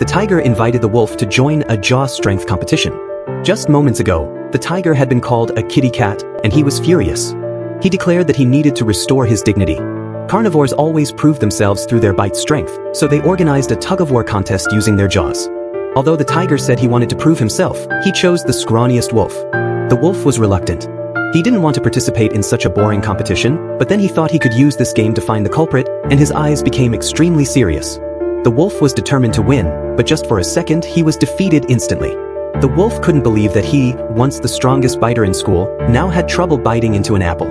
the tiger invited the wolf to join a jaw strength competition. Just moments ago, the tiger had been called a kitty cat, and he was furious. He declared that he needed to restore his dignity. Carnivores always prove themselves through their bite strength, so they organized a tug-of-war contest using their jaws. Although the tiger said he wanted to prove himself, he chose the scrawniest wolf. The wolf was reluctant. He didn't want to participate in such a boring competition, but then he thought he could use this game to find the culprit, and his eyes became extremely serious. The wolf was determined to win, but just for a second he was defeated instantly. The wolf couldn't believe that he, once the strongest biter in school, now had trouble biting into an apple.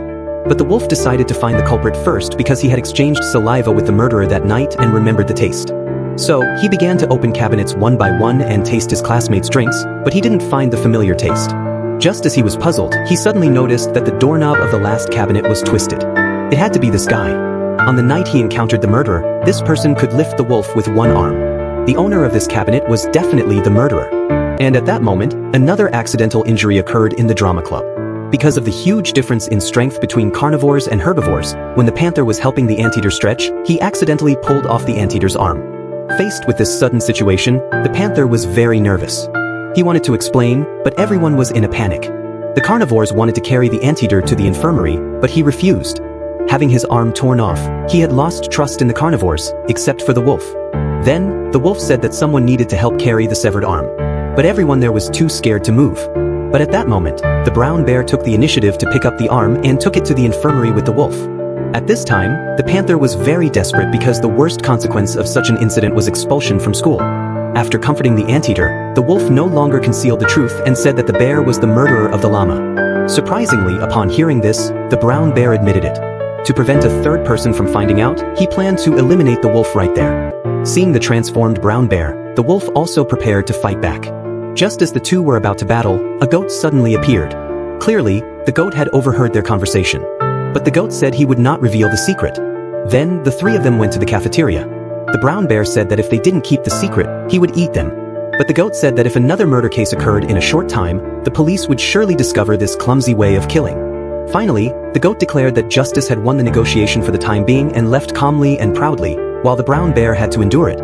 But the wolf decided to find the culprit first because he had exchanged saliva with the murderer that night and remembered the taste. So, he began to open cabinets one by one and taste his classmates' drinks, but he didn't find the familiar taste. Just as he was puzzled, he suddenly noticed that the doorknob of the last cabinet was twisted. It had to be this guy. On the night he encountered the murderer, this person could lift the wolf with one arm. The owner of this cabinet was definitely the murderer. And at that moment, another accidental injury occurred in the drama club. Because of the huge difference in strength between carnivores and herbivores, when the panther was helping the anteater stretch, he accidentally pulled off the anteater's arm. Faced with this sudden situation, the panther was very nervous. He wanted to explain, but everyone was in a panic. The carnivores wanted to carry the anteater to the infirmary, but he refused. Having his arm torn off, he had lost trust in the carnivores, except for the wolf. Then, the wolf said that someone needed to help carry the severed arm. But everyone there was too scared to move. But at that moment, the brown bear took the initiative to pick up the arm and took it to the infirmary with the wolf. At this time, the panther was very desperate because the worst consequence of such an incident was expulsion from school. After comforting the anteater, the wolf no longer concealed the truth and said that the bear was the murderer of the llama. Surprisingly, upon hearing this, the brown bear admitted it. To prevent a third person from finding out, he planned to eliminate the wolf right there. Seeing the transformed brown bear, the wolf also prepared to fight back. Just as the two were about to battle, a goat suddenly appeared. Clearly, the goat had overheard their conversation. But the goat said he would not reveal the secret. Then, the three of them went to the cafeteria. The brown bear said that if they didn't keep the secret, he would eat them. But the goat said that if another murder case occurred in a short time, the police would surely discover this clumsy way of killing. Finally, the goat declared that justice had won the negotiation for the time being and left calmly and proudly, while the brown bear had to endure it.